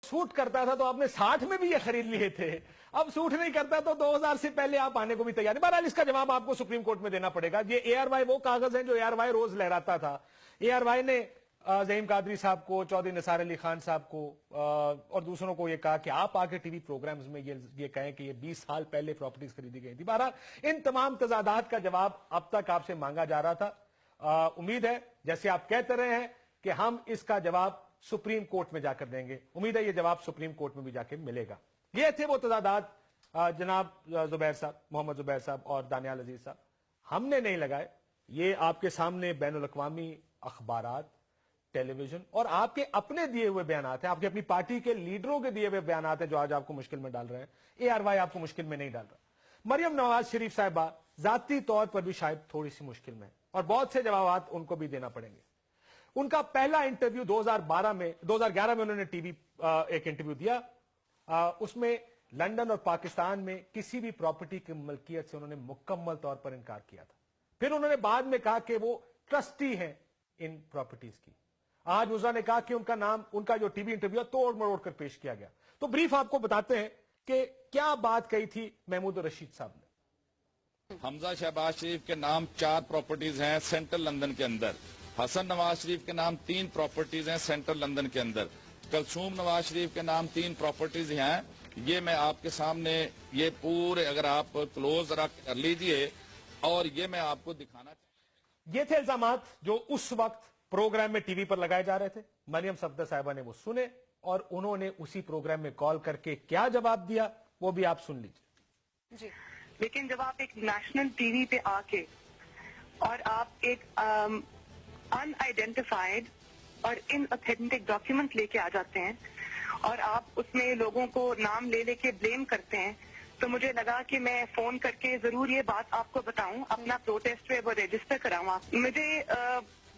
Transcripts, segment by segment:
Suit करता था तो आपने 60 में भी ये खरीद लिए थे, अब सूट नहीं करता तो 2000 से पहले आप आने को भी तैयार नहीं। बहरहाल इसका जवाब आपको सुप्रीम कोर्ट में देना पड़ेगा। ये ARY वो कागज है जो ARY रोज लहराता था। ARY ने ज़हीम कादरी साहब को, चौधरी निसार अली खान साहब को और दूसरों को ये कहा कि आप आके टीवी प्रोग्राम्स में ये कहें कि ये 20 साल पहले प्रॉपर्टीज खरीदी गई थी। बहरहाल इन तमाम तजादात का जवाब अब तक आपसे मांगा जा रहा था। उम्मीद है जैसे आप कहते रहे हैं कि हम इसका जवाब सुप्रीम कोर्ट में जाकर देंगे, उम्मीद है ये जवाब सुप्रीम कोर्ट में भी जाकर मिलेगा। ये थे वो तजादात जनाब जुबैर साहब, मोहम्मद जुबैर साहब और दानियाल अजीज साहब, हमने नहीं लगाए। ये आपके सामने बैनुल अक़वामी अखबारात, टेलीविजन और आपके अपने दिए हुए बयानात हैं, आपकी अपनी पार्टी के लीडरों के दिए हुए बयानात हैं जो आज आपको मुश्किल में डाल रहे हैं। ARY आपको मुश्किल में नहीं डाल रहा। मरियम नवाज शरीफ साहिबा जाती तौर पर भी शायद थोड़ी सी मुश्किल में और बहुत से जवाब उनको भी देना पड़ेंगे। उनका पहला इंटरव्यू 2011 में उन्होंने टीवी एक इंटरव्यू दिया, उसमें लंदन और पाकिस्तान में किसी भी प्रॉपर्टी की मलकियत से उन्होंने मुकम्मल तौर पर इनकार किया था। फिर उन्होंने बाद में कहा कि वो ट्रस्टी हैं इन प्रॉपर्टीज की। आज मुज़ा ने कहा कि उनका जो टीवी इंटरव्यू तोड़ मरोड़ कर पेश किया गया। तो ब्रीफ आपको बताते हैं कि क्या बात कही थी महमूद रशीद साहब ने। हमजा शहबाज शरीफ के नाम 4 प्रॉपर्टीज हैं सेंट्रल लंदन के अंदर। हसन नवाज शरीफ के नाम 3 प्रॉपर्टीज हैं सेंट्रल लंदन के अंदर। कलसूम नवाज शरीफ के नाम 3 प्रॉपर्टीज हैं। ये मैं आपके सामने ये पूरे अगर आप क्लोज कर लीजिए और ये मैं आपको दिखाना ये थे इल्जामात जो उस वक्त प्रोग्राम में टीवी पर लगाए जा रहे थे। मरियम सफदर साहिबा ने वो सुने और उन्होंने उसी प्रोग्राम में कॉल करके क्या जवाब दिया वो भी आप सुन लीजिए। जी, लेकिन जब आप एक नेशनल टीवी पे आके और आप एक अनआइडेंटिफाइड और इनऑथेंटिक डॉक्यूमेंट लेके आ जाते हैं और आप उसमें लोगों को नाम ले लेके ब्लेम करते हैं, तो मुझे लगा कि मैं फोन करके जरूर ये बात आपको बताऊं, अपना प्रोटेस्ट पे वो रजिस्टर कराऊं। मुझे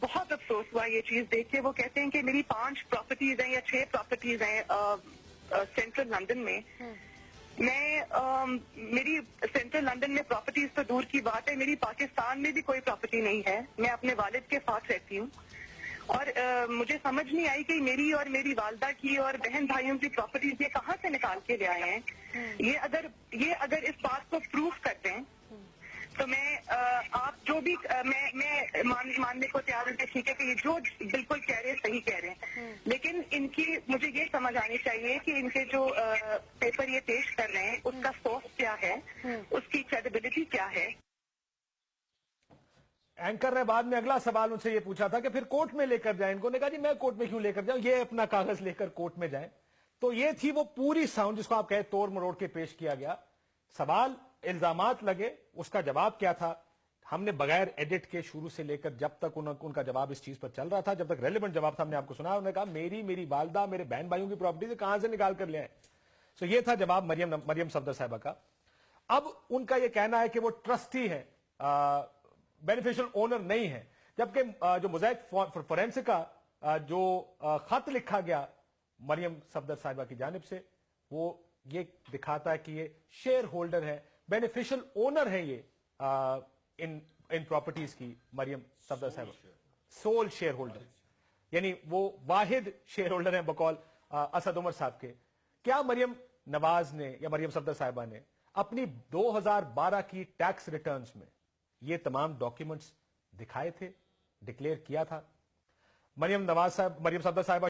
बहुत अफसोस हुआ ये चीज देख के। वो कहते हैं कि मेरी 5 प्रॉपर्टीज हैं या 6 प्रॉपर्टीज हैं सेंट्रल लंदन में। मेरी सेंट्रल लंदन में प्रॉपर्टीज तो दूर की बात है, मेरी पाकिस्तान में भी कोई प्रॉपर्टी नहीं है। मैं अपने वालिद के साथ रहती हूँ और मुझे समझ नहीं आई कि मेरी और मेरी वालदा की और बहन भाइयों की प्रॉपर्टीज ये कहाँ से निकाल के ले आए हैं। ये अगर इस बात को प्रूफ करते हैं तो मैं आप जो भी मैं मानने को तैयार हूँ ठीक है कि ये जो बिल्कुल कह रहे हैं सही कह रहे हैं, लेकिन इनकी मुझे ये समझ आनी चाहिए कि इनके जो पेपर ये पेश कर रहे हैं उसका सोर्स क्या है, उसकी क्रेडिबिलिटी क्या है। एंकर ने बाद में अगला सवाल उनसे ये पूछा था कि फिर कोर्ट में लेकर जाए इनको। ने कहा जी मैं कोर्ट में क्यों लेकर जाऊं, ये अपना कागज लेकर कोर्ट में जाए। तो ये थी वो पूरी साउंड जिसको आप कहे तोड़ मरोड़ के पेश किया गया। सवाल इल्जामात लगे, उसका जवाब क्या था हमने बगैर एडिट के शुरू से लेकर जब तक उनका जवाब इस चीज पर चल रहा था, जब तक रेलेवेंट जवाब था हमने आपको सुना। उन्होंने कहा मेरी वालदा मेरे बहन भाइयों की प्रॉपर्टी से कहां से निकाल कर ले आए। सो ये था जवाब मरियम सफदर साहिबा का। अब उनका यह कहना है कि वो ट्रस्टी है, बेनिफिशियल ओनर नहीं है, जबकि जो मोज़ाइक फोरेंसिक का जो खत लिखा गया मरियम सफदर साहिबा की जानिब से वो ये दिखाता है कि ये शेयर होल्डर है, बेनिफिशियल ओनर है ये इन प्रॉपर्टीज की मरियम सफदर साहिबा, सोल शेयर होल्डर, यानी वो वाहिद शेयर होल्डर है बकौल असद उमर साहब के। क्या मरियम नवाज ने या मरियम सफदर साहिबा ने अपनी 2012 की टैक्स रिटर्न्स में ये तमाम डॉक्यूमेंट्स दिखाए थे, डिक्लेयर किया था? मरियम सफदर साहिबा